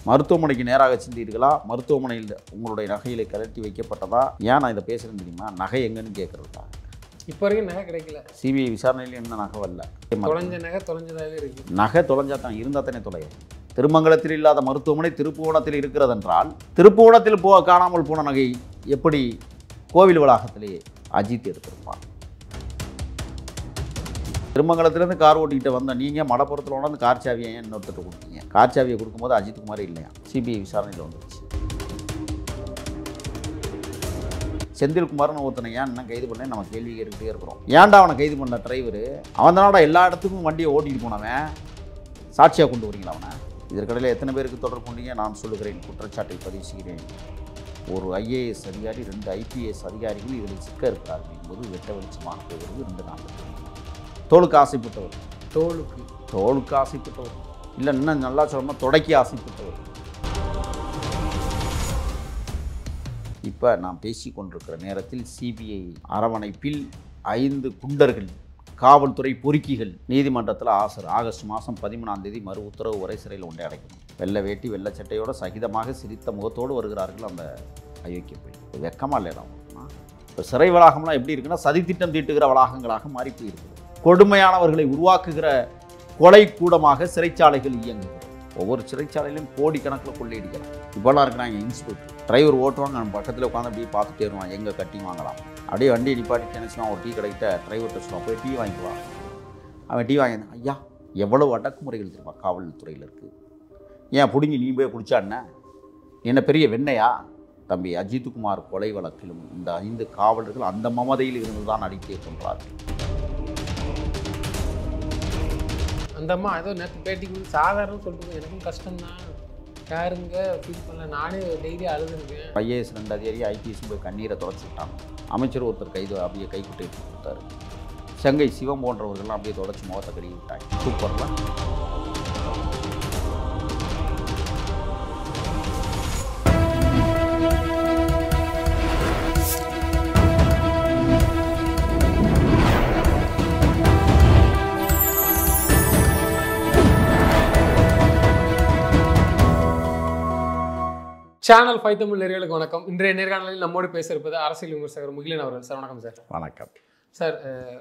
மருத்துவமனைக்கு நேராக சென்றீர்களா, மருத்துவமனையில் உங்களுடைய நகைகளை கழட்டி வைக்கப்பட்டதா? ஏன் நான் இதை பேசுகிறேன்னு தெரியுமா? நகை எங்கன்னு கேட்குறதா. இப்போ வரைக்கும் நகை கிடைக்கல. சிபிஐ விசாரணையில் என்ன நகை வரல. தொலைஞ்ச நகை தொலைஞ்சதாகவே இருக்குது. நகை தொலைஞ்சா தான், இருந்தால் தானே தொலையும். திருமங்கலத்தில் இல்லாத மருத்துவமனை திருப்புவனத்தில் இருக்கிறதென்றால் திருப்புவனத்தில் காணாமல் போன நகை எப்படி கோவில் வளாகத்திலே அஜித் எடுத்திருப்பான்? திருமங்கலத்திலேருந்து கார் ஓட்டிக்கிட்டு வந்த நீங்கள் மடப்புறத்தில் உணர்ந்து கார் சாவியை ஏன் இன்னொருத்தர் கொடுத்தீங்க? கார் சாவியை கொடுக்கும்போது அஜித்குமாரே இல்லையா? சிபிஐ விசாரணையில் வந்துருச்சு. செந்தில்குமார்னு ஒருத்தனை ஏன் இன்னும் கைது பண்ணேன் நம்ம கேள்வி கேட்டுக்கிட்டே இருக்கிறோம். ஏன்டா அவனை கைது பண்ண டிரைவரு? அவன் தானோட எல்லா இடத்துக்கும் வண்டியை ஓட்டிகிட்டு போனவன். சாட்சியாக கொண்டு வரீங்களா அவனை? இதற்கிடையில் எத்தனை பேருக்கு தொடர்பு கொண்டீங்க? நான் சொல்லுகிறேன், குற்றச்சாட்டை பதிவு செய்கிறேன். ஒரு ஐஏஎஸ் அதிகாரி, 2 ஐபிஎஸ் அதிகாரிகள் இதில் சிக்க இருக்கிறார்கள் என்பது வெட்ட வெளிச்சமாக போகிறது. 2 நாட்கள் தோளுக்கு ஆசைப்பட்டவர், தோளுக்கு ஆசைப்பட்டவர் இல்லை, இன்னும் நல்லா சொல்லணும், தொடக்கி ஆசைப்பட்டவர். இப்போ நான் பேசி கொண்டிருக்கிற நேரத்தில் சிபிஐ அரவணைப்பில் 5 குண்டர்கள், காவல்துறை பொறுக்கிகள் நீதிமன்றத்தில் ஆசர். ஆகஸ்ட் மாதம் 13ஆம் தேதி மறு உத்தரவு வரை சிறையில் ஒன்றை அடைக்கணும். வெள்ளை வேட்டி வெள்ளை சட்டையோடு சகிதமாக சிரித்த முகத்தோடு வருகிறார்கள் அந்த அயோக்கிய பெண். வெக்கமாக இல்லைடா. இப்போ சிறை வளாகம்லாம் எப்படி இருக்குன்னா சதித்திட்டம் தீட்டுகிற வளாகங்களாக மாறி போயிருக்குது. கொடுமையானவர்களை உருவாக்குகிற கொலை கூடமாக சிறைச்சாலைகள் இயங்குகிறது. ஒவ்வொரு சிறைச்சாலையிலும் கோடிக்கணக்கில் கொள்ளையடிக்கிறாங்க. இப்போலாம் இருக்கிறாங்க இன்ஸ்பெக்டர், டிரைவர் ஓட்டுவாங்க, நம்ம பக்கத்தில் உட்காந்து அப்படியே பார்த்துட்டே வருவான், எங்கே கட்டி வாங்கலாம். அப்படியே வண்டியை நிப்பாட்டி நினச்சினா ஒரு டீ கடைக்கிட்ட டிரைவர்கிட்ட சொல்லுவான், போய் டீ வாங்கிக்குவான். அவன் டீ வாங்கினான். ஐயா எவ்வளோ அடக்குமுறைகள் தெரியுமா காவல்துறையில் இருக்குது. ஏன் பிடுங்கி நீ போய் குடிச்சான்னா என்ன பெரிய வெண்ணையா? தம்பி அஜித்குமார் கொலை வழக்கிலும் இந்த 5 காவலர்கள் அந்த மமதையில் இருந்து தான் அடித்தே கொண்டார்கள். அந்த அம்மா ஏதோ நேற்று பேட்டிக்கு சாதாரணம் சொல்லிட்டு எனக்கும் கஷ்டம்தான், யாருங்க ஃபீல் பண்ணல, நானே டெய்லி அழுதுருக்கேன். ஐஏஎஸ் 2 அதிகாரி ஐபிஎஸ் போய் கண்ணீரை தொடச்சி விட்டாங்க. அமைச்சர் ஒருத்தர் அப்படியே கைக்குட்டை எடுத்து கொடுத்தாரு. செங்கை சிவம் போன்றவர்கள்லாம் அப்படியே தொடச்சி முகத்தை கழுவி விட்டாங்க. சூப்பர்லாம். சேனல் 5 தமிழ் நேயர்களுக்கு வணக்கம். இன்றைய நேர்காணலில் நம்மோடு பேச இருப்பது அரசியல் விமர்சகர் முகிலன் அவர்கள். சார் வணக்கம். சார் வணக்கம். சார்,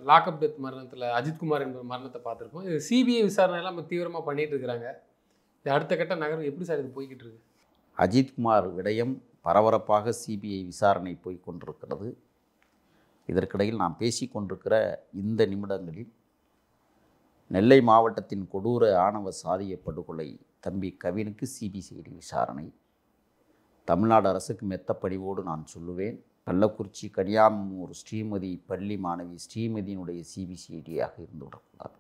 லாக்அப் டெத் மரணத்தில் அஜித்குமார் என்ற மரணத்தை பார்த்துருக்கோம். இது சிபிஐ விசாரணையெல்லாம் நம்ம தீவிரமாக பண்ணிட்டு இருக்கிறாங்க. இது அடுத்த கட்ட நகரம் எப்படி சார் இது போய்கிட்டு இருக்கு? அஜித்குமார் விடயம் பரபரப்பாக சிபிஐ விசாரணை போய் கொண்டிருக்கிறது. இதற்கிடையில் நாம் பேசி கொண்டிருக்கிற இந்த நிமிடங்களில் நெல்லை மாவட்டத்தின் கொடூர ஆணவ சாதிய படுகொலை தம்பி கவினுக்கு சிபிசிஐடி விசாரணை. தமிழ்நாடு அரசுக்கு மெத்த பணிவோடு நான் சொல்லுவேன், கள்ளக்குறிச்சி கனியாமூர் ஸ்ரீமதி பள்ளி மாணவி ஸ்ரீமதியினுடைய சிபிசிஐடியாக இருந்துவிடக்கூடாது.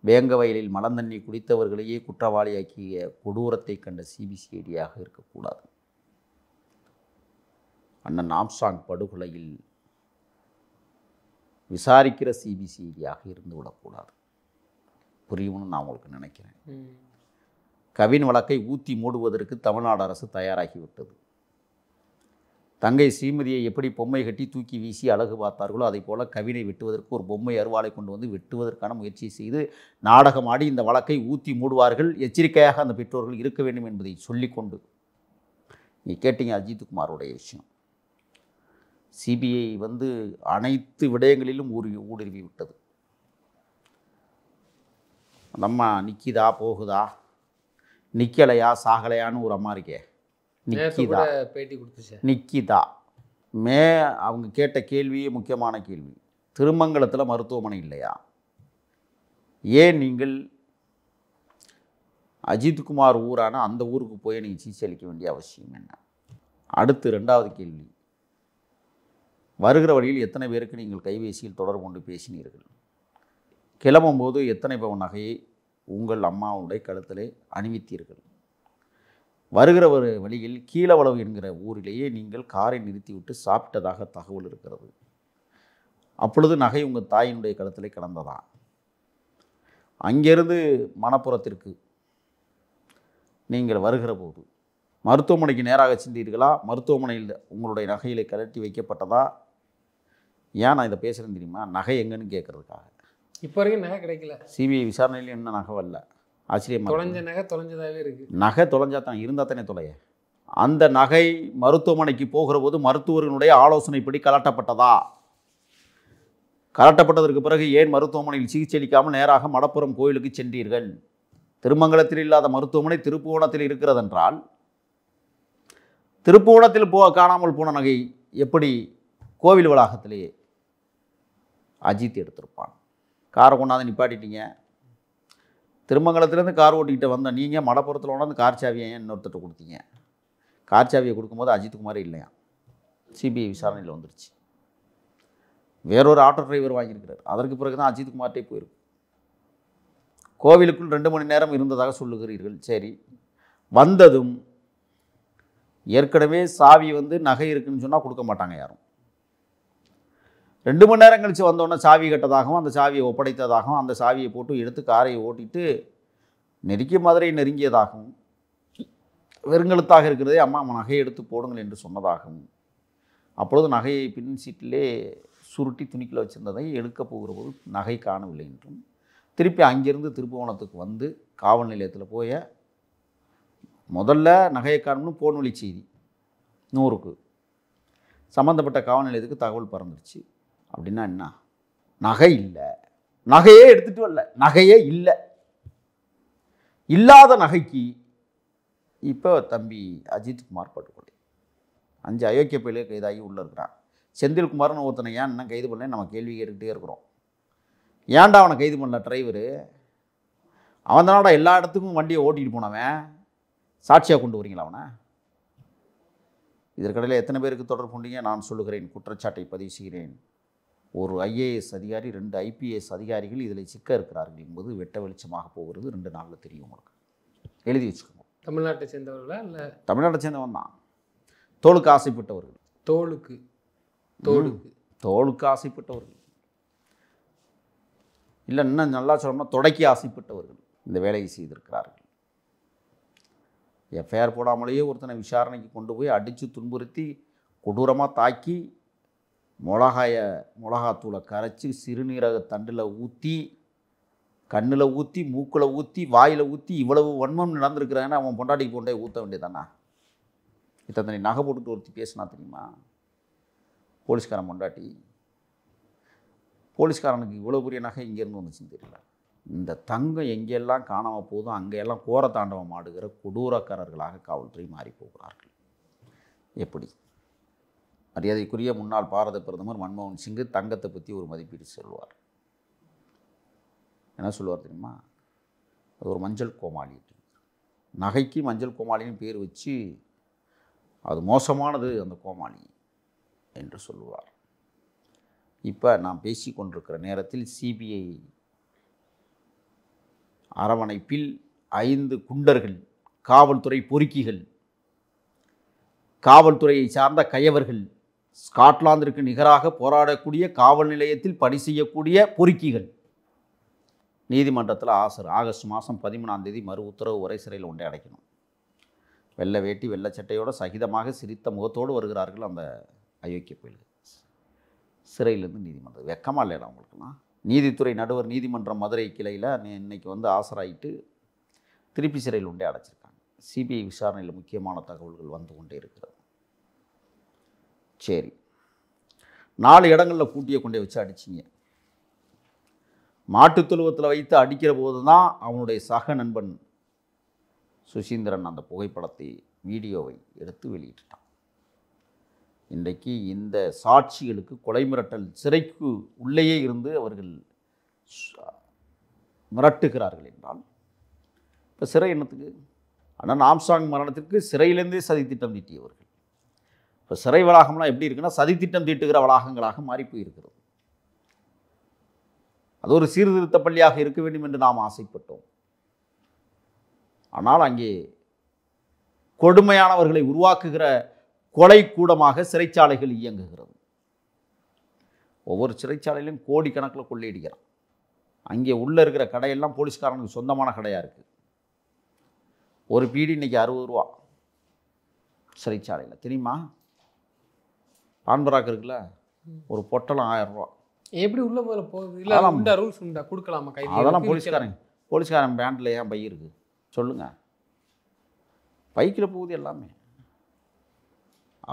வேங்கவயலில் மலந்தண்ணி குடித்தவர்களையே குற்றவாளியாக்கிய கொடூரத்தை கண்ட சிபிசிஐடியாக இருக்கக்கூடாது. அண்ணன் ஆம்ஸ்ட்ராங் படுகொலையில் விசாரிக்கிற சிபிசிஐடியாக இருந்துவிடக்கூடாது. புரியும்னு நான் உங்களுக்கு நினைக்கிறேன். கவின் வழக்கை ஊற்றி மூடுவதற்கு தமிழ்நாடு அரசு தயாராகிவிட்டது. தங்கை ஸ்ரீமதியை எப்படி பொம்மை கட்டி தூக்கி வீசி அழகு பார்த்தார்களோ அதை போல கவினை வெட்டுவதற்கு ஒரு பொம்மை அருவாளை கொண்டு வந்து வெட்டுவதற்கான முயற்சி செய்து நாடகமாடி இந்த வழக்கை ஊற்றி மூடுவார்கள். எச்சரிக்கையாக அந்த பெற்றோர்கள் இருக்க வேண்டும் என்பதை சொல்லிக்கொண்டு, நீ கேட்டீங்க அஜித்குமாரோடைய விஷயம். சிபிஐ அனைத்து விடயங்களிலும் ஊடுருவி விட்டது. அந்த அம்மா நிற்கிதா போகுதா, நிற்கலையா சாகலையான்னு ஒரு அம்மா இருக்கே, நிக்கிதா பேட்டி கொடுத்துச்சு. நிக்கிதா அவங்க கேட்ட கேள்வியே முக்கியமான கேள்வி. திருமங்கலத்தில் மருத்துவமனை இல்லையா? ஏன் நீங்கள் அஜித்குமார் ஊரான அந்த ஊருக்கு போய் நீங்கள் சிகிச்சை அளிக்க வேண்டிய அவசியம் என்ன? அடுத்து 2வது கேள்வி, வருகிற வழியில் எத்தனை பேருக்கு நீங்கள் கைபேசியில் தொடர்பு கொண்டு பேசினீர்கள்? கிளம்பும்போது எத்தனை பவுன் நகையை உங்கள் அம்மாவுடைய கழுத்திலே அணிவித்தீர்கள்? வருகிற ஒரு வழியில் கீழவளவு என்கிற ஊரிலேயே நீங்கள் காரை நிறுத்திவிட்டு சாப்பிட்டதாக தகவல் இருக்கிறது. அப்பொழுது நகை உங்கள் தாயினுடைய கழுத்திலே கிடந்ததா? அங்கிருந்து மணப்புறத்திற்கு நீங்கள் வருகிற போது மருத்துவமனைக்கு நேராக சென்றீர்களா, மருத்துவமனையில் உங்களுடைய நகைகளை கழட்டி வைக்கப்பட்டதா? ஏன் நான் இதை பேசுகிறேன்னு தெரியுமா? நகை எங்கன்னு கேட்குறதுக்காக. இப்போ வரைக்கும் நகை கிடைக்கல. சிபிஐ விசாரணையில் என்ன நகை வரல. ஆச்சரியமாக தொலைஞ்ச நகை தொலைஞ்சதாகவே இருக்குது. நகை தொலைஞ்சா தான் இருந்தால் தானே தொலைய. அந்த நகை மருத்துவமனைக்கு போகிற போது மருத்துவர்களுடைய ஆலோசனைப்படி கலட்டப்பட்டதா? கலட்டப்பட்டதற்கு பிறகு ஏன் மருத்துவமனையில் சிகிச்சை அளிக்காமல் நேராக மடப்புறம் கோயிலுக்கு சென்றீர்கள்? திருமங்கலத்தில் இல்லாத மருத்துவமனை திருப்புவனத்தில் இருக்கிறதென்றால் திருப்புவனத்தில் காணாமல் போன நகை எப்படி கோவில் வளாகத்திலேயே அஜித் எடுத்திருப்பான்? காரை கொண்டாந்து நிப்பாட்டிட்டீங்க. திருமங்கலத்திலேருந்து கார் ஓட்டிக்கிட்டு வந்த நீங்கள் மடப்புறத்தில் கொண்டாந்து கார் சாவியை ஏன் இன்னொருத்தட்ட கொடுத்தீங்க? கார் சாவியை கொடுக்கும்போது அஜித்குமாரே இல்லையா? சிபிஐ விசாரணையில் வந்துருச்சு. வேறொரு ஆட்டோ டிரைவர் வாங்கியிருக்கிறார். அதற்கு பிறகு தான் அஜித்குமார்ட்டே போயிருக்கு. கோவிலுக்குள் 2 மணி நேரம் இருந்ததாக சொல்லுகிறீர்கள். சரி, வந்ததும் ஏற்கனவே சாவி நகை இருக்குன்னு சொன்னால் கொடுக்க மாட்டாங்க யாரும். 2 மணி நேரம் கழித்து வந்தோடனே சாவி கட்டதாகவும் அந்த சாவியை ஒப்படைத்ததாகவும் அந்த சாவியை போட்டு எடுத்து காரை ஓட்டிட்டு நெருங்கிய மதுரை நெருங்கியதாகவும் வெறுங்கழுத்தாக இருக்கிறதே அம்மா நகையை எடுத்து போடுங்கள் என்று சொன்னதாகவும் அப்பொழுது நகையை பின் சீட்டிலே சுருட்டி துணிக்கில் வச்சுருந்ததை எடுக்க போகிற போது நகை காணவில்லை என்றும் திருப்பி அங்கிருந்து திருப்புவனத்துக்கு வந்து காவல் நிலையத்தில் போய முதல்ல நகையை காணும்னு போன் வழி செய்தி 100க்கு சம்மந்தப்பட்ட காவல் நிலையத்துக்கு தகவல் பறந்துருச்சு. அப்படின்னா என்ன? நகை இல்லை, நகையே எடுத்துகிட்டு வரல, நகையே இல்லை. இல்லாத நகைக்கு இப்போ தம்பி அஜித்குமார் படுகொலை 5 அயோக்கிய பயிலே கைதாகி உள்ளே இருக்கிறான். செந்தில்குமார்னு ஒருத்தனை ஏன் இன்னும் கைது பண்ணல நம்ம கேள்வி கேட்டுக்கிட்டே இருக்கிறோம். ஏன்டா அவனை கைது பண்ணல டிரைவரு? அவன் தானடா எல்லா இடத்துக்கும் வண்டியை ஓட்டிகிட்டு போனவன். சாட்சியாக கொண்டு வரீங்களா அவனை? இதற்கிடையில் எத்தனை பேருக்கு தொடர்பு கொண்டீங்க? நான் சொல்லுகிறேன், குற்றச்சாட்டை பதிவு செய்கிறேன். ஒரு IAS அதிகாரி 2 IPS அதிகாரிகள் இதில் சிக்க இருக்கிறார்கள் என்பது வெட்ட வெளிச்சமாக போகிறது. 2 நாளில் தெரியும் உங்களுக்கு. எழுதி வச்சுக்கோங்க. தமிழ்நாட்டை சேர்ந்தவர்களா இல்லை? தமிழ்நாட்டை சேர்ந்தவன் தான். தோளுக்கு ஆசைப்பட்டவர்கள். தோளுக்கு ஆசைப்பட்டவர்கள் இல்லை, இன்னும் நல்லா சொல்லணும்னா தொடைக்கு ஆசைப்பட்டவர்கள் இந்த வேலையை செய்திருக்கிறார்கள். எஃப்ஐஆர் போடாமலேயே ஒருத்தனை விசாரணைக்கு கொண்டு போய் அடித்து துன்புறுத்தி கொடூரமாக தாக்கி மிளகாத்தூளை கரைச்சி சிறுநீரக தண்டில் ஊற்றி கண்ணில் ஊற்றி மூக்கில் ஊற்றி வாயில் ஊற்றி இவ்வளவு வன்மம் நடந்திருக்கிறாங்கன்னா அவன் பொண்டாட்டிக்கு கொண்டே ஊற்ற வேண்டியதானா? இத்தனை நகை போட்டுட்டு ஒருத்தி பேசினா தெரியுமா? போலீஸ்காரன் பொண்டாட்டி. போலீஸ்காரனுக்கு இவ்வளோ பெரிய நகை இங்கேருந்து வந்துச்சுன்னு தெரியல. இந்த தங்கம் எங்கெல்லாம் காணாமல் போதும் அங்கெல்லாம் கோர தாண்டவம் ஆடுகிற கொடூரக்காரர்களாக காவல்துறை மாறி போகிறார்கள். எப்படி? மரியாதைக்குரிய முன்னாள் பாரத பிரதமர் மன்மோகன் சிங் தங்கத்தை பற்றி ஒரு மதிப்பீடு சொல்லுவார். என்ன சொல்லுவார் தெரியுமா? அது ஒரு மஞ்சள் கோமாளி. நகைக்கு மஞ்சள் கோமாளின்னு பேர் வச்சு அது மோசமானது அந்த கோமாளி என்று சொல்லுவார். இப்போ நாம் பேசி கொண்டிருக்கிற நேரத்தில் சிபிஐ அரவணைப்பில் 5 குண்டர்கள், காவல்துறை பொறுக்கிகள், காவல்துறையை சார்ந்த கயவர்கள், ஸ்காட்லாந்திற்கு நிகராக போராடக்கூடிய காவல் நிலையத்தில் பணி செய்யக்கூடிய பொறுக்கிகள் நீதிமன்றத்தில் ஆசர். ஆகஸ்ட் மாதம் 13ஆம் தேதி மறு உத்தரவு வரை சிறையில் ஒன்றை அடைக்கணும். வெள்ளை வேட்டி வெள்ளை சட்டையோடு சகிதமாக சிரித்த முகத்தோடு வருகிறார்கள் அந்த அயோக்கிய பயில்கள் சிறையிலேருந்து நீதிமன்றம். வெக்கமாக இல்லைடா அவங்களுக்குலாம்? நீதித்துறை நடுவர் நீதிமன்றம் மதுரை கிளையில் இன்னைக்கு ஆசராயிட்டு திருப்பி சிறையில் ஒன்றே அடைச்சிருக்காங்க. சிபிஐ விசாரணையில் முக்கியமான தகவல்கள் வந்து கொண்டே இருக்கிறது. சரி, 4 இடங்களில் கூட்டியை கொண்டே வச்சு அடிச்சிங்க. மாட்டுத் தொழுவத்தில் வைத்து அடிக்கிற போது தான் அவனுடைய சக நண்பன் சுசீந்திரன் அந்த புகைப்படத்தை வீடியோவை எடுத்து வெளியிட்டான். இன்றைக்கு இந்த சாட்சிகளுக்கு கொலை மிரட்டல், சிறைக்கு உள்ளேயே இருந்து அவர்கள் மிரட்டுகிறார்கள் என்றால் இப்போ சிறை என்னத்துக்கு? ஆனால் ஆம்ஸ்ட்ராங் மரணத்திற்கு சிறையிலேருந்தே சதித்திட்டம் தீட்டியவர்கள். இப்போ சிறை வளாகம்லாம் எப்படி இருக்குன்னா சதித்திட்டம் தீட்டுகிற வளாகங்களாக மாறி போயிருக்கிறது. அது ஒரு சீர்திருத்த பள்ளியாக இருக்க வேண்டும் என்று நாம் ஆசைப்பட்டோம். ஆனால் அங்கே கொடுமையானவர்களை உருவாக்குகிற கொலை கூடமாக சிறைச்சாலைகள் இயங்குகிறது. ஒவ்வொரு சிறைச்சாலையிலும் கோடிக்கணக்கில் கொள்ளையடிக்கிறான். அங்கே உள்ளே இருக்கிற கடையெல்லாம் போலீஸ்காரனுக்கு சொந்தமான கடையாக இருக்குது. ஒரு பீடி இன்றைக்கி 60 ரூபா சிறைச்சாலையில், தெரியுமா? பான்பராக் இருக்குல்ல, ஒரு பொட்டலம் 1000 ரூபா. எப்படி உள்ள முதல்ல போகுது? இல்லை ரூல்ஸ் உண்டா? கொடுக்கலாமா? கை அதெல்லாம் போலீஸ்காரன் பேண்டில் ஏன் பை இருக்குது சொல்லுங்கள், பைக்கில் போகுது எல்லாமே.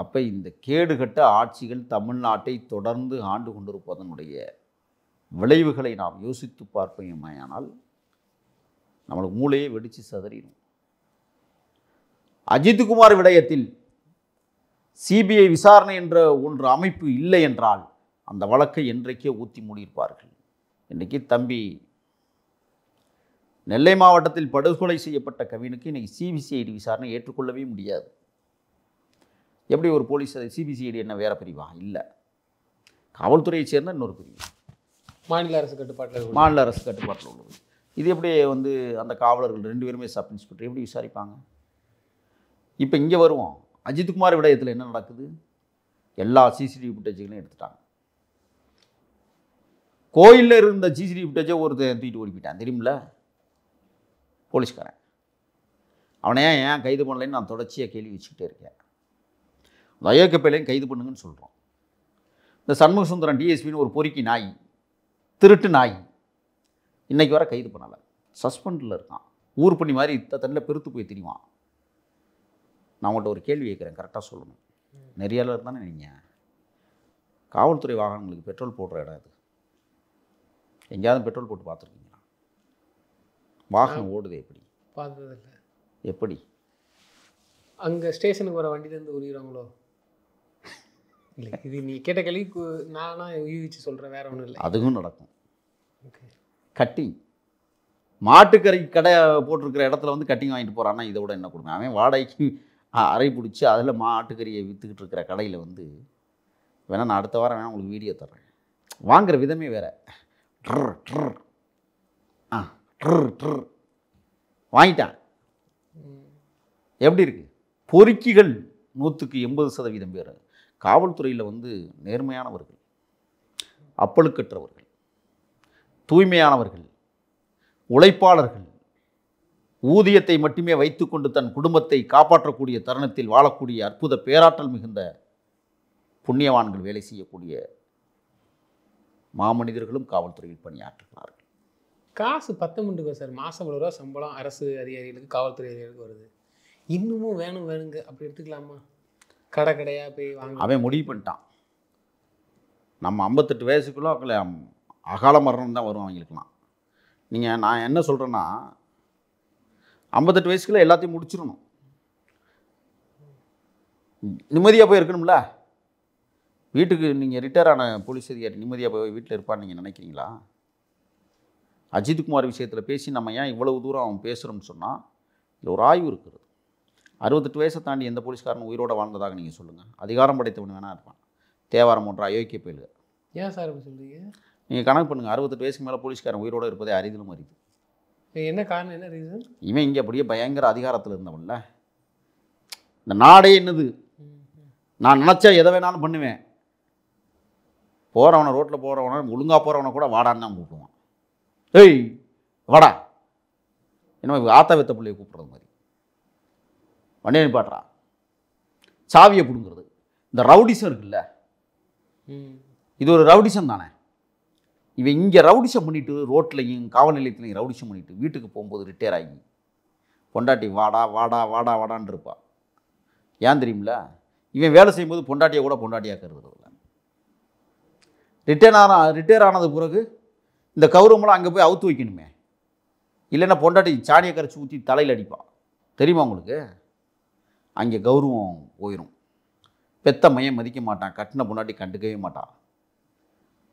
அப்போ இந்த கேடுகட்ட ஆட்சிகள் தமிழ்நாட்டை தொடர்ந்து ஆண்டு கொண்டிருப்பதனுடைய விளைவுகளை நாம் யோசித்து பார்ப்போமேயானால் நம்மளுக்கு மூளையே வெடித்து சதறிடும். அஜித்குமார் விடயத்தில் சிபிஐ விசாரணை என்ற ஒன்று அமைப்பு இல்லை என்றால் அந்த வழக்கை என்றைக்கே ஊற்றி மூடியிருப்பார்கள். இன்றைக்கி தம்பி நெல்லை மாவட்டத்தில் படுகொலை செய்யப்பட்ட கவினுக்கு இன்றைக்கி சிபிசிஐடி விசாரணை ஏற்றுக்கொள்ளவே முடியாது. எப்படி ஒரு போலீஸ் சிபிசிஐடி என்ன வேறு பிரிவா? இல்லை, காவல்துறையை சேர்ந்த இன்னொரு பிரிவு, மாநில அரசு கட்டுப்பாட்டில் உள்ளது. இது எப்படி வந்து அந்த காவலர்கள் 2 பேருமே சப் இன்ஸ்பெக்டர் எப்படி விசாரிப்பாங்க? இப்போ இங்கே வருவோம். அஜித்குமார் விடயத்தில் என்ன நடக்குது? எல்லா சிசிடிவி ஃபுட்டேஜுகளையும் எடுத்துட்டாங்க. கோயிலில் இருந்த சிசிடிவி ஃபுட்டேஜை ஒருத்தர் தூக்கிட்டு ஓடி போயிட்டான் தெரியுமில்ல, போலீஸ்காரன். அவனை ஏன் கைது பண்ணலைன்னு நான் தொடர்ச்சியாக கேள்வி வச்சுக்கிட்டே இருக்கேன். அந்த அயோக்கியப்பையிலையும் கைது பண்ணுங்கன்னு சொல்கிறோம். இந்த சண்முக சுந்தரம் டிஎஸ்பின்னு ஒரு பொறுக்கி நாய், திருட்டு நாய், இன்றைக்கி வர கைது பண்ணலை, சஸ்பெண்டில் இருக்கான். ஊர் பண்ணி மாதிரி தண்ணில் பெருத்து போய் திரிவான். நான் உங்கள்கிட்ட ஒரு கேள்வி கேட்குறேன், கரெக்டாக சொல்லணும். நெறியாளர் தானே நீங்கள்? காவல்துறை வாகனங்களுக்கு பெட்ரோல் போடுற இடம் இது. எங்கேயாவது பெட்ரோல் போட்டு பார்த்துருக்கீங்களா? வாகனம் ஓடுது எப்படி? பார்த்ததில்லை. எப்படி? அங்கே ஸ்டேஷனுக்கு வர வண்டியிலேருந்து உரிகிறாங்களோ? இல்லை, இது நீ கேட்ட கேள்வி நானா யூகிச்சு சொல்கிறேன், வேறு ஒன்றும் இல்லை. அதுவும் நடக்கும். ஓகே. கட்டிங், மாட்டுக்கறி கடை போட்டிருக்கிற இடத்துல வந்து கட்டிங் வாங்கிட்டு போகிறான்னா இதை விட என்ன கொடுங்க? அவன் வாடகைக்கு அறை பிடிச்சி அதில் மாட்டுக்கறியை விற்றுக்கிட்டு இருக்கிற கடையில் வந்து வேணால் நான் அடுத்த வாரம் வேணால் உங்களுக்கு வீடியோ தர்றேன். வாங்குகிற விதமே வேறு. ட்ர் ட்ர் ட்ர் ட்ர் வாங்கிட்டான். எப்படி இருக்குது? பொறுக்கிகள் 100% பேர் காவல்துறையில் வந்து நேர்மையானவர்கள், அப்பழுக்கற்றவர்கள், தூய்மையானவர்கள், உழைப்பாளர்கள், ஊதியத்தை மட்டுமே வைத்துக்கொண்டு தன் குடும்பத்தை காப்பாற்றக்கூடிய தருணத்தில் வாழக்கூடிய அற்புத பேராற்றல் மிகுந்த புண்ணியவான்கள் வேலை செய்யக்கூடிய மாமனிதர்களும் காவல்துறையில் பணியாற்றுகிறார்கள். காசு 10 மிண்டுக்கோ சார், மாதம் இவ்வளோ ரூபா சம்பளம் அரசு அதிகாரிகளுக்கு காவல்துறை அதிகாரிகளுக்கு வருது, இன்னமும் வேணுங்க அப்படி எடுத்துக்கலாமா? கடையாக போய் வாங்க. அவன் முடிவு பண்ணிட்டான், நம்ம 58 வயசுக்குள்ளே அகால மரணம் தான் வரும் அவங்களுக்குலாம். நான் என்ன சொல்கிறேன்னா 58 வயசுக்குள்ளே எல்லாத்தையும் முடிச்சிடணும். நிம்மதியாக போய் இருக்கணும்ல. வீட்டுக்கு நீங்கள் ரிட்டையர் ஆன போலீஸ் அதிகாரி நிம்மதியாக போய் வீட்டில் இருப்பான்னு நீங்கள் நினைக்கிறீங்களா? அஜித்குமார் விஷயத்தில் பேசி நம்ம ஏன் இவ்வளவு தூரம் அவன் பேசுகிறோம்னு சொன்னால் இதில் ஒரு ஆய்வு இருக்குது. 68 வயசை தாண்டி எந்த போலீஸ்காரனும் உயிரோடு வாழ்ந்ததாக நீங்கள் சொல்லுங்கள். அதிகாரம் படைத்தவன் வேணா இருப்பான். தேவாரம் போன்ற அயோக்கிய பயில்க. ஏன் சார் அப்படி சொல்கிறீங்க? நீங்கள் கணக்கு பண்ணுங்கள், 68 வயசுக்கு மேலே போலீஸ்காரன் உயிரோடு இருப்பதே அரிதிலும் அரிது. என்ன காரணம், என்ன ரீசன்? இவன் இங்கே அப்படியே பயங்கர அதிகாரத்தில் இருந்தவன்ல. இந்த நாடே என்னது, நான் நினச்சா எதை வேணாலும் பண்ணுவேன். போகிறவனை ரோட்டில் போகிறவனை ஒழுங்காக போகிறவனை கூட வாடான்னு தான் கூப்பிடுவான். ஏய் வாடா, என்ன ஆத்தா வெத்த பிள்ளையை கூப்பிட்றது மாதிரி. வண்டியை நிப்பாட்டுறா, சாவியை பிடுங்கிறது. இந்த ரவுடிசம் இருக்குல்ல, இது ஒரு ரவுடிசம் தானே. இவன் இங்கே ரவுடிசம் பண்ணிவிட்டு ரோட்லையும் காவல் நிலையத்துலையும் ரவுடிசம் பண்ணிவிட்டு வீட்டுக்கு போகும்போது ரிட்டையர் ஆகி பொண்டாட்டி வாடா வாடா வாடா வாடான்னு இருப்பான். ஏன் தெரியுமில்ல? இவன் வேலை செய்யும்போது பொண்டாட்டியை கூட பொண்டாட்டியாக்கிறது இல்லை. ரிட்டையர் ஆனது பிறகு இந்த கௌரவமெல்லாம் அங்கே போய் அவுத்து வைக்கணுமே, இல்லைன்னா பொண்டாட்டி சாணியை கரைச்சி ஊற்றி தலையில் அடிப்பான். தெரியுமா உங்களுக்கு? அங்கே கௌரவம் போயிடும். பெத்த மையம் மதிக்க மாட்டான், கட்டின பொண்டாட்டி கண்டுக்கவே மாட்டான்.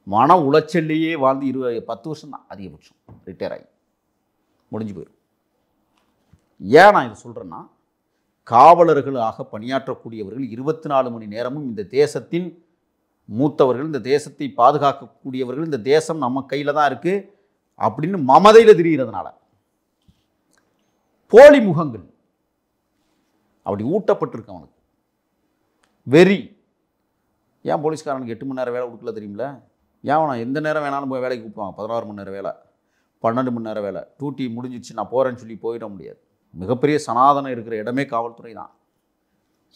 மன உளைச்சல்லையே வாழ்ந்து 10 வருஷம் தான் அதிகபட்சம் ரிட்டையர் ஆகி முடிஞ்சு போயிடும். ஏன் நான் இதை சொல்கிறேன்னா, காவலர்களாக பணியாற்றக்கூடியவர்கள் 24 மணி நேரமும் இந்த தேசத்தின் மூத்தவர்கள், இந்த தேசத்தை பாதுகாக்கக்கூடியவர்கள், இந்த தேசம் நம்ம கையில் தான் இருக்குது அப்படின்னு மமதையில் திரிகிறதுனால போலி முகங்கள் அப்படி ஊட்டப்பட்டிருக்கு அவனுக்கு வெறி. ஏன் போலீஸ்காரனுக்கு 8 மணி நேரம் வேலை கொடுக்கல தெரியுமில்ல? ஏன் அவனை எந்த நேரம் வேணாலும் போய் வேலைக்கு கூப்பிடுவாங்க. 16 மணி நேரம் வேலை, 12 மணி நேரம் வேலை. டியூட்டி முடிஞ்சிச்சு நான் போகிறேன்னு சொல்லி போயிட முடியாது. மிகப்பெரிய சனாதனம் இருக்கிற இடமே காவல்துறை தான்.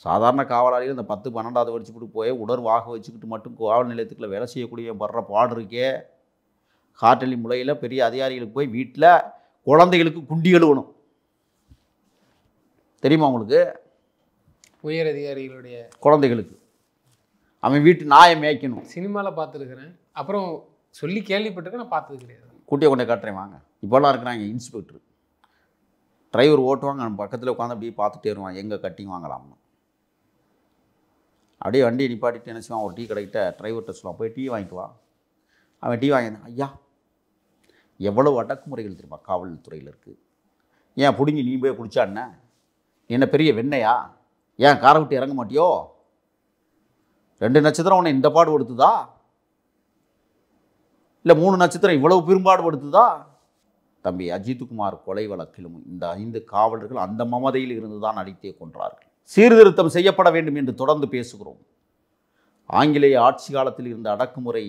சாதாரண காவலாளிகள் இந்த 10, 12வது படிச்சுக்கிட்டு போய் உடல் வாக வச்சுக்கிட்டு மட்டும் காவல் நிலையத்துக்குள்ள வேலை செய்யக்கூடிய படுற பாடு இருக்கே. காட்டலி முளையில் பெரிய அதிகாரிகளுக்கு போய் வீட்டில் குழந்தைகளுக்கு குண்டி கழுவணும். தெரியுமா உங்களுக்கு? உயர் அதிகாரிகளுடைய குழந்தைகளுக்கு அவன் வீட்டு நாயை மேய்க்கணும். சினிமாவில் பார்த்துருக்குறேன், அப்புறம் சொல்லி கேள்விப்பட்டிருக்கேன், நான் பார்த்தது கிடையாது. கூட்டியை கொண்டே காட்டுறேன் வாங்க. இப்போலாம் இருக்கிறாங்க இன்ஸ்பெக்டர், டிரைவர் ஓட்டுவாங்க, நம்ம பக்கத்தில் உட்காந்து அப்படியே பார்த்துட்டே வருவான் எங்கே கட்டிங் வாங்கலாம்னு. அப்படியே வண்டியை நிப்பாட்டிட்டு என்ன செய்வான், ஒரு டீ கடைக்கிட்ட டிரைவர்கிட்ட சொல்லுவான், போய் டீ வாங்கிட்டு வா. அவன் டீ வாங்கினான். ஐயா எவ்வளவு அடக்குமுறைகள் தெரியுமா காவல்துறையில் இருக்குது. ஏன் பிடுங்கி நீ போய் குடிச்சாண்ணே, என்ன பெரிய வெண்ணையா, ஏன் காரை விட்டு இறங்க மாட்டியோ, 2 நட்சத்திரம் உன்னை இந்த பாடு படுத்துதா, இல்லை 3 நட்சத்திரம் இவ்வளவு பெரும்பாடு படுத்துதா? தம்பி அஜித்குமார் கொலை வழக்கிலும் இந்த 5 காவலர்கள் அந்த மமதையில் இருந்து தான் அடித்தே கொன்றார்கள். சீர்திருத்தம் செய்யப்பட வேண்டும் என்று தொடர்ந்து பேசுகிறோம். ஆங்கிலேய ஆட்சி காலத்தில் இருந்த அடக்குமுறை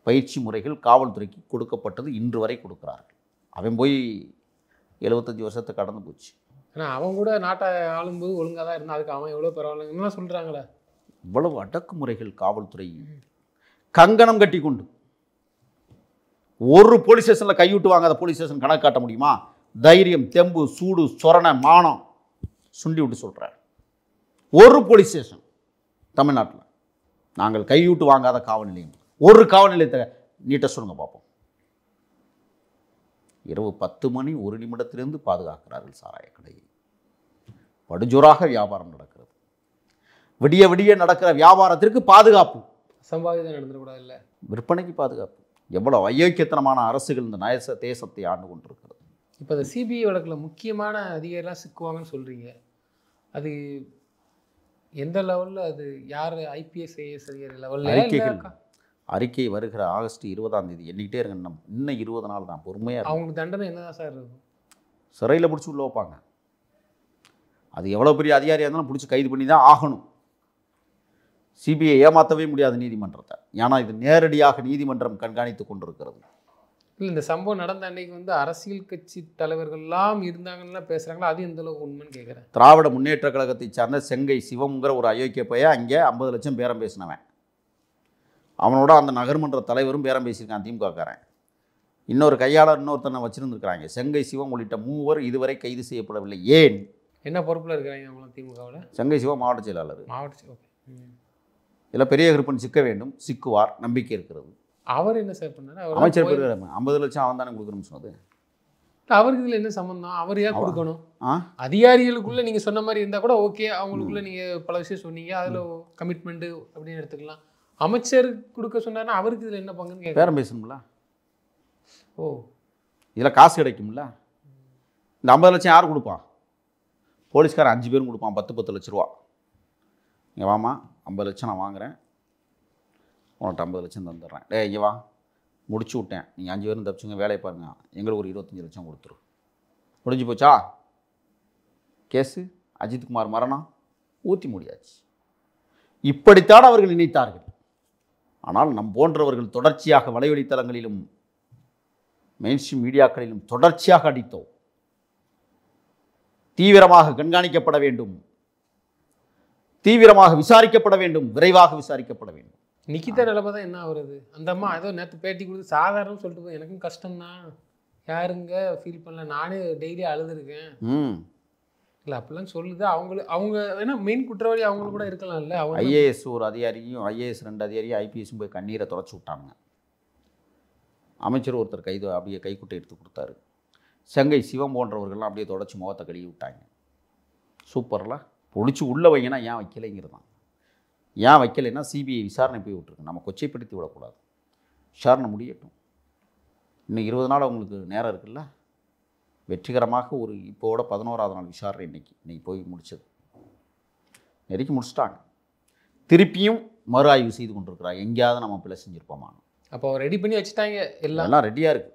பயிற்சி முறைகள் காவல்துறைக்கு கொடுக்கப்பட்டது, இன்று வரை கொடுக்குறார்கள். அவன் போய் 75 வருஷத்தை கடந்து போச்சு. ஆனால் அவன் கூட நாட்டை ஆளும்போது ஒழுங்காக தான் இருந்தால் அதுக்கு அவன் எவ்வளோ பரவாயில்லைன்னா சொல்கிறாங்களே. இவ்வளவு அடக்குமுறைகள் காவல்துறை கங்கணம் கட்டி கொண்டு ஒரு போலீஸ் ஸ்டேஷனில் கைவிட்டு வாங்காத போலீஸ் ஸ்டேஷன் கணக்கு காட்ட முடியுமா? தைரியம், தெம்பு, சூடு, சொரண, மானம் சுண்டி விட்டு சொல்கிறார். ஒரு போலீஸ் ஸ்டேஷன் தமிழ்நாட்டில் நாங்கள் கைவிட்டு வாங்காத காவல் நிலையம், ஒரு காவல் நிலையத்தை நீட்ட சொல்லுங்க பார்ப்போம். இரவு 10 மணி 1 நிமிடத்திலிருந்து பாதுகாக்கிறார்கள் சாராய கடையை. படுஜோராக வியாபாரம் நடக்கிறது. விடிய விடிய நடக்கிற வியாபாரத்திற்கு பாதுகாப்பு, அசம்பாவிதம் நடந்துடக்கூடாது, இல்லை விற்பனைக்கு பாதுகாப்பு. எவ்வளோ அயோக்கியத்தனமான அரசுகள் இந்த தேசத்தை ஆண்டு கொண்டிருக்கிறது. இப்போ இந்த சிபிஐ வழக்கில் முக்கியமான அதிகாரிலாம் சிக்குவாங்கன்னு சொல்கிறீங்க, அது எந்த லெவலில், அது யார், ஐபிஎஸ் ஐஏஎஸ் அதிகாரி லெவலில்? அறிக்கை வருகிற ஆகஸ்ட் 20ஆம் தேதி எண்ணிக்கிட்டே இருங்க. இன்னும் 20 நாள் தான், பொறுமையாக. அவங்களுக்கு தண்டனை என்னதான் சார் இருக்கும்? சிறையில் பிடிச்சி உள்ள வைப்பாங்க. அது எவ்வளோ பெரிய அதிகாரியாக இருந்தாலும் பிடிச்சி கைது பண்ணி தான் ஆகணும். சிபிஐ ஏமாற்றவே முடியாது நீதிமன்றத்தை. ஏன்னா இது நேரடியாக நீதிமன்றம் கண்காணித்து கொண்டிருக்கிறது. இல்லை, இந்த சம்பவம் நடந்த அன்னைக்கு வந்து அரசியல் கட்சி தலைவர்கள்லாம் இருந்தாங்கன்னா பேசுகிறாங்களா, அது எந்த அளவுக்கு உண்மைன்னு கேட்குறேன். திராவிட முன்னேற்ற கழகத்தை சார்ந்த செங்கை சிவம்ங்கிற ஒரு அயோக்கிய பையன் அங்கே 50 லட்சம் பேரம் பேசினவன். அவனோட அந்த நகர்மன்ற தலைவரும் பேரம் பேசியிருக்கான், திமுகக்காரன். இன்னொரு கையாளர் இன்னொருத்தனை வச்சுருந்துருக்கிறாங்க. செங்கை சிவம் உள்ளிட்ட 3 இதுவரை கைது செய்யப்படவில்லை. ஏன்? என்ன பொறுப்பில் இருக்கிறாங்க அவங்களாம் திமுகவில்? செங்கை சிவம் மாவட்ட செயலாளர். ஓகே. இதில் பெரிய கருப்பன் சிக்க வேண்டும், சிக்குவார், நம்பிக்கை இருக்கிறது. அவர் என்ன சார் பண்ணார்? அமைச்சர் பேர் 50 லட்சம் அவன் தானே கொடுக்கணும்னு சொன்னது. அவருக்கு இதில் என்ன சம்மந்தம்? அவர் ஏன் கொடுக்கணும்? அதிகாரிகளுக்குள்ளே நீங்கள் சொன்ன மாதிரி இருந்தால் கூட ஓகே, அவங்களுக்குள்ளே நீங்கள் பல விஷயம் சொன்னீங்க, அதில் கமிட்மெண்ட்டு அப்படின்னு எடுத்துக்கலாம். அமைச்சர் கொடுக்க சொன்னார்னா அவருக்கு இதில் என்ன பங்குன்னு கேட்க பேரம் பேசணும்ல. ஓ, இதில் காசு கிடைக்கும்ல. இந்த 50 லட்சம் யார் கொடுப்பான்? போலீஸ்காரன் 5 பேரும் கொடுப்பான், 10 லட்ச ரூபா. இங்கே வாமா, 50 லட்சம் நான் வாங்குகிறேன், உனக்கு 50 லட்சம் தந்துடுறேன். இங்கே வா, முடிச்சு விட்டேன், நீங்கள் 5 பேரும் தப்பிச்சுங்க, வேலையை பாருங்க, எங்களுக்கு ஒரு 25 லட்சம் கொடுத்துரு. முடிஞ்சு போச்சா கேஸு? அஜித்குமார் மரணம் ஊற்றி முடியாச்சு. இப்படித்தான் அவர்கள் நினைத்தார்கள். ஆனால் நம் போன்றவர்கள் தொடர்ச்சியாக வலைவழித்தளங்களிலும் மெயின்ஸ்ட்ரீம் மீடியாக்களிலும் தொடர்ச்சியாக அடித்தோம். தீவிரமாக கண்காணிக்கப்பட வேண்டும், தீவிரமாக விசாரிக்கப்பட வேண்டும், விரைவாக விசாரிக்கப்பட வேண்டும். நிக்கிதா நிலைமை தான் என்ன ஆகுறது? அந்த அம்மா ஏதோ நேற்று பேட்டி கொடுத்து சாதாரணம் சொல்லிட்டு போய் எனக்கும் கஷ்டம்தான், யாருங்க ஃபீல் பண்ணல, நானே டெய்லி அழுதுருக்கேன் இல்லை அப்படிலாம் சொல்லுது. அவங்க வேணா மெயின் குற்றவாளி அவங்களும் கூட இருக்கலாம்ல. அவங்க ஐஏஎஸ் ஒரு அதிகாரியும், ஐஏஎஸ் 2 அதிகாரியும், ஐபிஎஸும் போய் கண்ணீரை துடைச்சி விட்டாங்க. அமைச்சர் ஒருத்தர் அப்படியே கைக்குட்டை எடுத்து கொடுத்தாரு. செங்கை சிவம் போன்றவர்கள்லாம் அப்படியே தொடச்சி முகத்தை கழுவி விட்டாங்க. சூப்பரில் பொடிச்சு உள்ளே வைங்கன்னா ஏன் வைக்கலைங்கிறதான். ஏன் வைக்கலைன்னா சிபிஐ விசாரணை போய் விட்டுருக்கு. நம்ம கொச்சைப்படுத்தி விடக்கூடாது, விசாரணை முடியட்டும். இன்னும் 20 நாள் அவங்களுக்கு நேரம் இருக்குல்ல. வெற்றிகரமாக ஒரு இப்போட 11ஆவது நாள் விசாரணை இன்னைக்கு போய் முடிச்சது, நெருக்கி முடிச்சிட்டாங்க. திருப்பியும் மறு ஆய்வு செய்து கொண்டிருக்கிறாங்க, எங்கேயாவது நம்ம பிள்ளை செஞ்சுருப்போமா. அப்போ ரெடி பண்ணி வச்சுட்டாங்க, எல்லாம் ரெடியாக இருக்குது.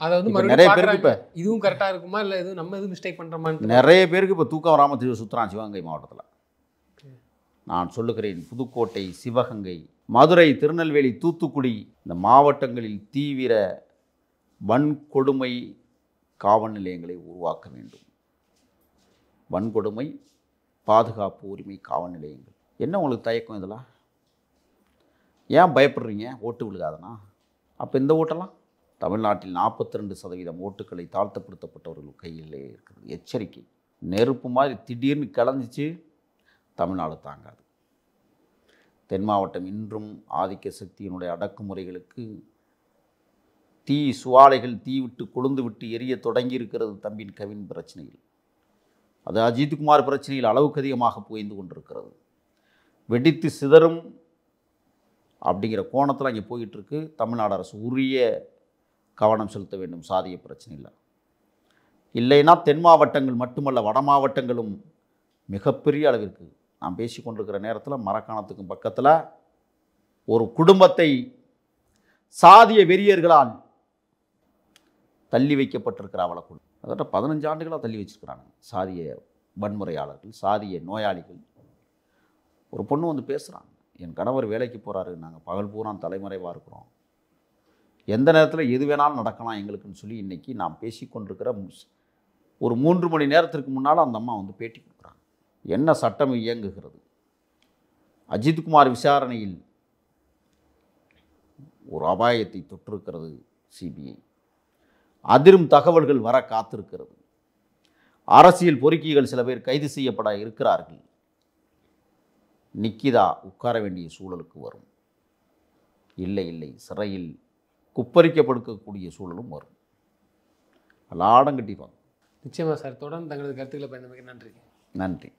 அதை வந்து நிறைய பேருக்கு இப்போ இதுவும் கரெக்டாக இருக்குமா இல்லை எதுவும் நம்ம எதுவும் மிஸ்டேக் பண்ணுறோமான்னு நிறைய பேருக்கு இப்போ தூக்கம் வராமல் சுற்றுறான் சிவகங்கை மாவட்டத்தில். நான் சொல்லுகிறேன், புதுக்கோட்டை, சிவகங்கை, மதுரை, திருநெல்வேலி, தூத்துக்குடி இந்த மாவட்டங்களில் தீவிர வன்கொடுமை காவல் நிலையங்களை உருவாக்க வேண்டும். வன்கொடுமை பாதுகாப்பு உரிமை காவல் நிலையங்கள். என்ன உங்களுக்கு தயக்கம்? இதெல்லாம் ஏன் பயப்படுறீங்க? ஓட்டு விழுகாதனா? அப்போ இந்த ஓட்டெல்லாம் தமிழ்நாட்டில் 42% ஓட்டுக்களை தாழ்த்தப்படுத்தப்பட்டவர்கள் கையிலே இருக்கிறது. எச்சரிக்கை. நெருப்பு மாதிரி திடீர்னு கிளஞ்சிச்சு, தமிழ்நாடு தாங்காது. தென் மாவட்டம் இன்றும் ஆதிக்க சக்தியினுடைய அடக்குமுறைகளுக்கு சுவாலைகள் விட்டு கொழுந்து விட்டு எரிய தொடங்கி இருக்கிறது. தம்பின் கவின் பிரச்சனையில், அது அஜித்குமார் பிரச்சனையில் அளவுக்கு அதிகமாக புகைந்து கொண்டிருக்கிறது. வெடித்து சிதறும் அப்படிங்கிற கோணத்தில் அங்கே போயிட்டுருக்கு. தமிழ்நாடு அரசு உரிய கவனம் செலுத்த வேண்டும் சாதிய பிரச்சனையில். இல்லைன்னா தென் மாவட்டங்கள் மட்டுமல்ல, வட மாவட்டங்களும் மிகப்பெரிய அளவிற்கு, நான் பேசி கொண்டிருக்கிற நேரத்தில் மரக்காணத்துக்கும் பக்கத்தில் ஒரு குடும்பத்தை சாதிய வெறியர்களால் தள்ளி வைக்கப்பட்டிருக்கிற அவலக்குழு. அதோட 15 ஆண்டுகளாக தள்ளி வச்சிருக்கிறாங்க சாதிய வன்முறையாளர்கள், சாதிய நோயாளிகள். ஒரு பொண்ணு வந்து பேசுகிறாங்க, என் கணவர் வேலைக்கு போகிறாரு, நாங்கள் பகல் பூரா தலைமறைவாக இருக்கிறோம், எந்த நேரத்தில் எது வேணாலும் நடக்கலாம் எங்களுக்குன்னு சொல்லி இன்றைக்கி நாம் பேசி கொண்டிருக்கிற ஒரு 3 மணி நேரத்திற்கு முன்னால் அந்த அம்மா வந்து பேட்டி கொடுக்குறாங்க. என்ன சட்டம் இயங்குகிறது? அஜித்குமார் விசாரணையில் ஒரு அபாயத்தை தொற்றிருக்கிறது சிபிஐ. அதிரும் தகவல்கள் வர காத்திருக்கிறது. அரசியல் பொறுக்கிகள் சில பேர் கைது செய்யப்பட இருக்கிறார்கள். நிக்கிதா உட்கார வேண்டிய சூழலுக்கு வரும். இல்லை சிறையில் குப்பரிக்கப்படுக்கக்கூடிய சூழலும் வரும். லாடம் கட்டிடுவாங்க. நிச்சயமாக சார். தொடர்ந்து தங்களது கருத்துக்களை பயந்தமைக்கு நன்றி. நன்றி.